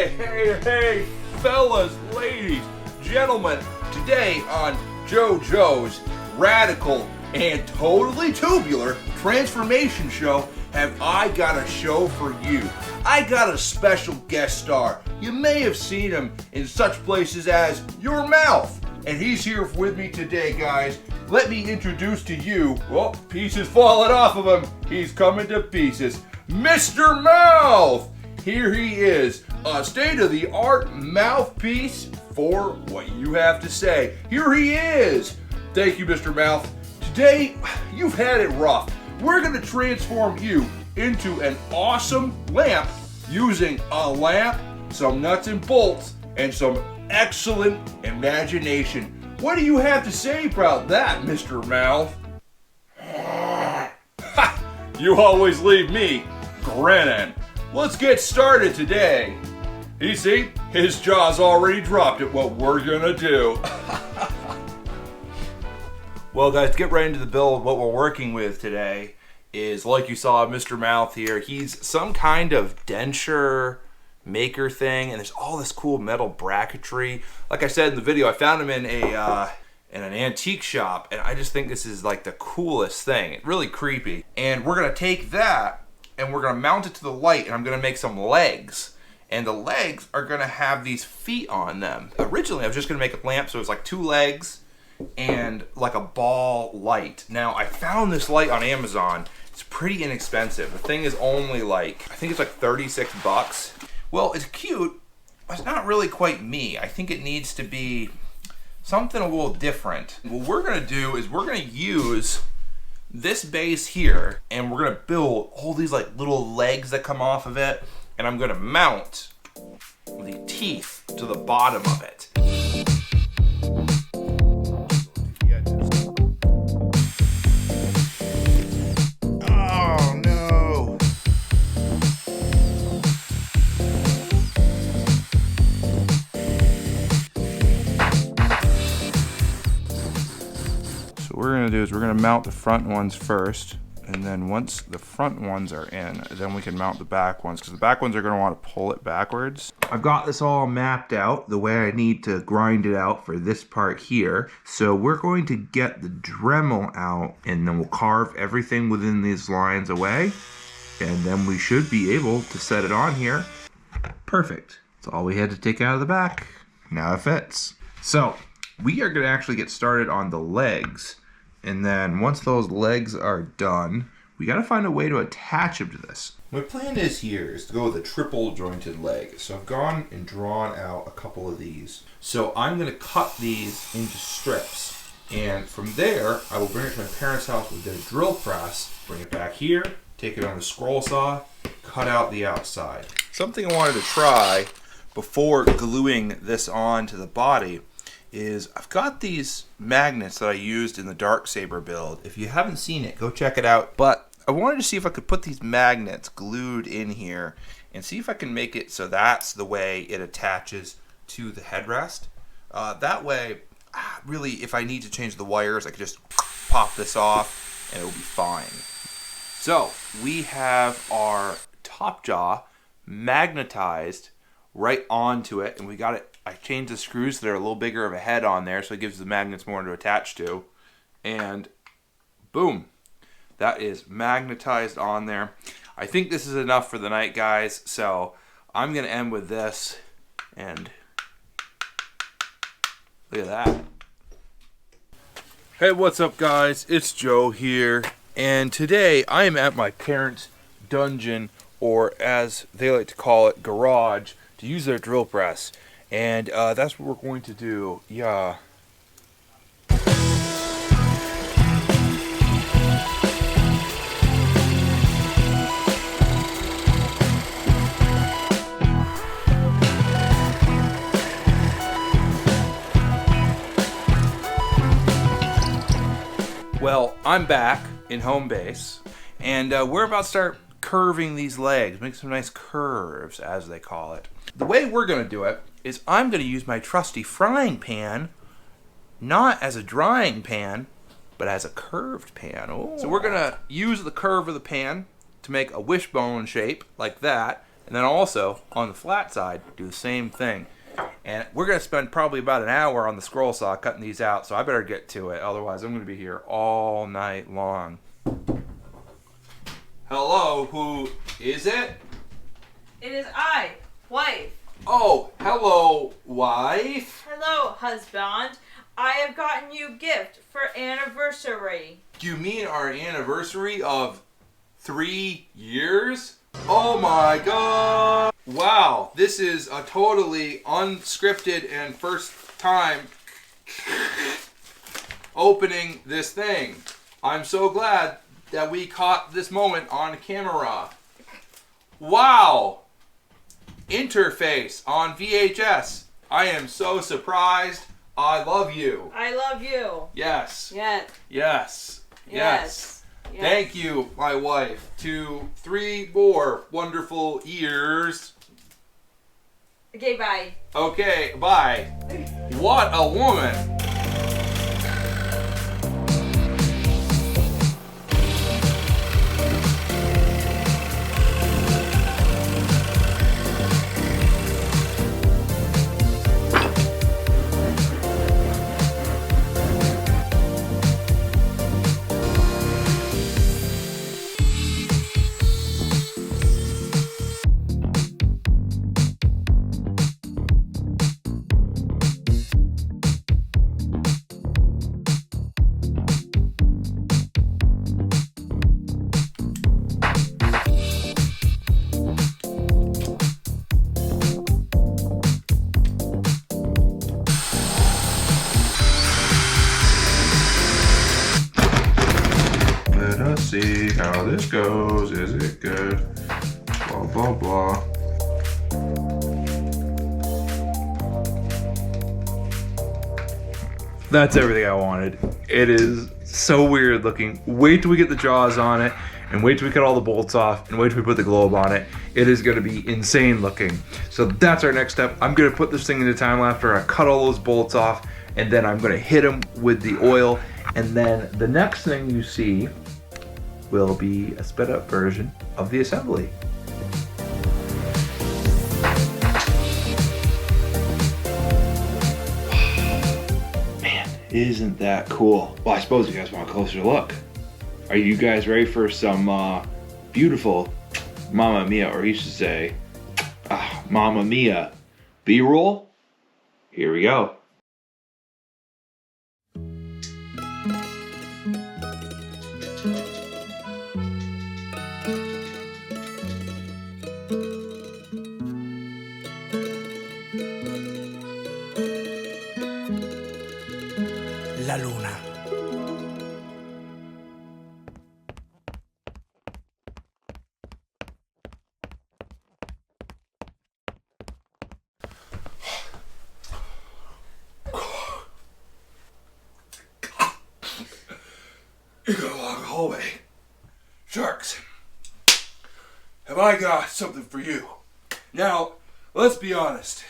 Hey, fellas, ladies, gentlemen, today on JoJo's Radical and Totally Tubular Transformation Show, have I got a show for you. I got a special guest star. You may have seen him in such places as your mouth, and he's here with me today, guys. Let me introduce to you, well, pieces falling off of him. He's coming to pieces. Mr. Mouth! Here he is, a state-of-the-art mouthpiece for what you have to say. Here he is. Thank you, Mr. Mouth. Today, you've had it rough. We're going to transform you into an awesome lamp using a lamp, some nuts and bolts, and some excellent imagination. What do you have to say about that, Mr. Mouth? You always leave me grinning. Let's get started today. You see, his jaw's already dropped at what we're gonna do. Well, guys, to get right into the build, what we're working with today is, like you saw Mr. Mouth here, he's some kind of denture maker thing, and there's all this cool metal bracketry. Like I said in the video, I found him in an antique shop, and I just think this is like the coolest thing. It's really creepy. And we're gonna take that and we're gonna mount it to the light, and I'm gonna make some legs. And the legs are gonna have these feet on them. Originally, I was just gonna make a lamp, so it was like 2 legs and like a ball light. Now, I found this light on Amazon. It's pretty inexpensive. The thing is only like, I think it's like 36 bucks. Well, it's cute, but it's not really quite me. I think it needs to be something a little different. What we're gonna do is we're gonna use this base here, and we're gonna build all these like little legs that come off of it, and I'm gonna mount the teeth to the bottom of it. Oh no! So what we're gonna do is we're gonna mount the front ones first, and then once the front ones are in, then we can mount the back ones, because the back ones are gonna want to pull it backwards. I've got this all mapped out the way I need to grind it out for this part here. So we're going to get the Dremel out, and then we'll carve everything within these lines away, and then we should be able to set it on here. Perfect. That's all we had to take out of the back. Now it fits. So we are gonna actually get started on the legs. And then once those legs are done, we gotta find a way to attach them to this. My plan is to go with a triple jointed leg. So I've gone and drawn out a couple of these. So I'm gonna cut these into strips. And from there, I will bring it to my parents' house with their drill press, bring it back here, take it on a scroll saw, cut out the outside. Something I wanted to try before gluing this on to the body is I've got these magnets that I used in the Darksaber build. If you haven't seen it, go check it out. But I wanted to see if I could put these magnets glued in here and see if I can make it so that's the way it attaches to the headrest. That way, really, if I need to change the wires, I could just pop this off and it'll be fine. So we have our top jaw magnetized right onto it, and we got it. I changed the screws so they're a little bigger of a head on there, so it gives the magnets more to attach to. And boom, that is magnetized on there. I think this is enough for the night, guys, so I'm gonna end with this, and look at that. Hey, what's up, guys? It's Joe here, and today I am at my parents' dungeon, or as they like to call it, garage, to use their drill press. And that's what we're going to do. Yeah. Well, I'm back in home base, and we're about to start curving these legs, make some nice curves, as they call it. The way we're going to do it is I'm going to use my trusty frying pan, not as a drying pan, but as a curved pan. Ooh. So we're going to use the curve of the pan to make a wishbone shape like that, And then also, on the flat side, do the same thing. And we're going to spend probably about an hour on the scroll saw cutting these out, so I better get to it. Otherwise, I'm going to be here all night long. Hello, who is it? It is I, wife. Oh, hello, wife. Hello, husband. I have gotten you a gift for anniversary. Do you mean our anniversary of 3 years? Oh my god! Wow, this is a totally unscripted and first time opening this thing. I'm so glad that we caught this moment on camera. Wow! Interface on VHS. I am so surprised. I love you. I love you. Yes. Yes. Yes. Yes. Yes. Thank you, my wife, to 3 more wonderful years. Okay, bye. Okay, bye. What a woman. Let us see how this goes. Is it good? Blah, blah, blah. That's everything I wanted. It is so weird looking. Wait till we get the jaws on it, and wait till we cut all the bolts off, and wait till we put the globe on it. It is going to be insane looking. So that's our next step. I'm going to put this thing into time lapse after I cut all those bolts off, and then I'm going to hit them with the oil, and then the next thing you see will be a sped up version of the assembly. Man, isn't that cool? Well, I suppose you guys want a closer look. Are you guys ready for some beautiful Mamma Mia, or you should say, Mamma Mia B-roll? Here we go. La luna. You got a long hallway. Sharks, have I got something for you? Now, let's be honest.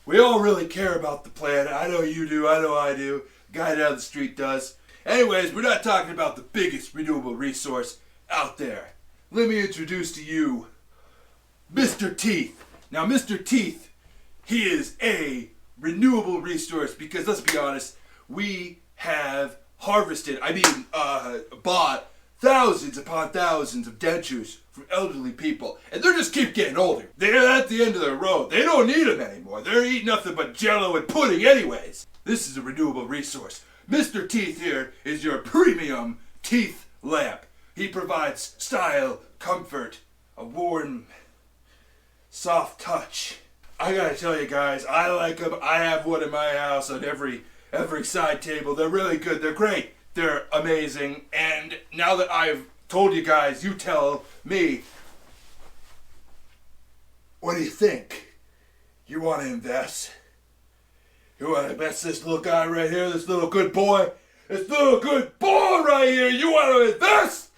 We all really care about the planet. I know you do, I know I do. Guy down the street does. Anyways, we're not talking about the biggest renewable resource out there. Let me introduce to you Mr. Teeth. Now, Mr. Teeth, he is a renewable resource because, let's be honest, we have harvested, bought thousands upon thousands of dentures from elderly people, and they just keep getting older. They're at the end of their road. They don't need them anymore. They're eating nothing but Jell-O and pudding anyways. This is a renewable resource. Mr. Teeth here is your premium teeth lamp. He provides style, comfort, a warm, soft touch. I gotta tell you guys, I like them. I have one in my house on every side table. They're really good. They're great. They're amazing. And now that I've told you guys, you tell me, what do you think? You want to invest? You want to invest this little guy right here, this little good boy? This little good boy right here, you want to invest?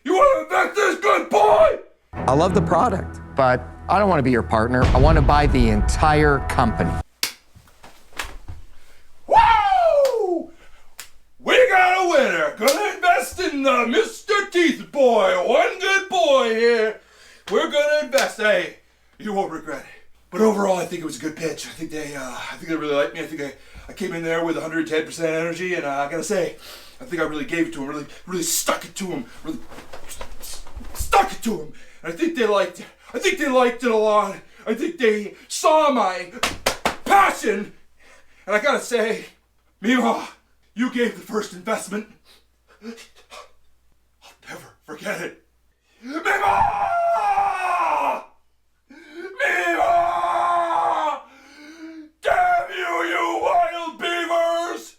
You want to invest this good boy? I love the product, but I don't want to be your partner. I want to buy the entire company. Woo! We got a winner. Gonna invest in Mr. Teeth Boy. One good boy here. We're gonna invest. Hey, You won't regret it. But overall, I think it was a good pitch. I think they really liked me. I think I came in there with 110% energy, and I gotta say, I think I really gave it to them. Really stuck it to them. Really stuck it to them. And I think they liked it. I think they liked it a lot. I think they saw my passion. And I gotta say, Mima, you gave the first investment. I'll never forget it. Mima! Mima! Damn you, you wild beavers!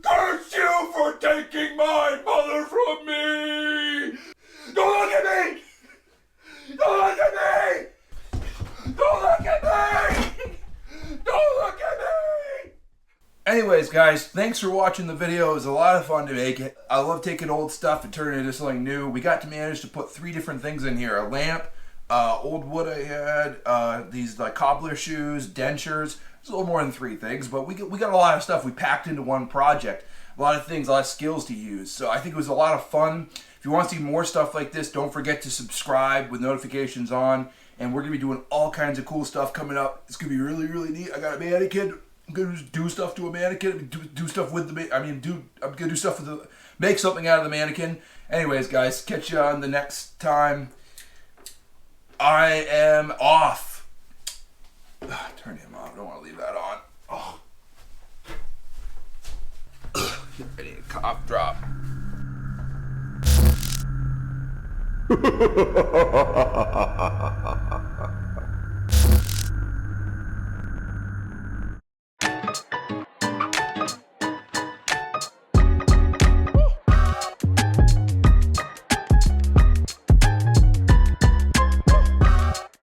Curse you for taking my mother from me! Don't look at me! Don't look at me! Don't look at me! Don't look at me! Anyways, guys, thanks for watching the video. It was a lot of fun to make it. I love taking old stuff and turning it into something new. We got to manage to put 3 different things in here. A lamp, old wood I had, these like cobbler shoes, dentures. It's a little more than 3 things, but we got a lot of stuff we packed into one project. A lot of things, a lot of skills to use. So I think it was a lot of fun. If you want to see more stuff like this, don't forget to subscribe with notifications on. And we're going to be doing all kinds of cool stuff coming up. It's going to be really, really neat. I got a mannequin. I'm going to do stuff to a mannequin. Do stuff with the, I'm going to do stuff with the, make something out of the mannequin. Anyways, guys, catch you on the next time. I am off. Turn him off. I don't want to leave that on. Oh. I need a cough drop. Ha ha ha ha ha ha.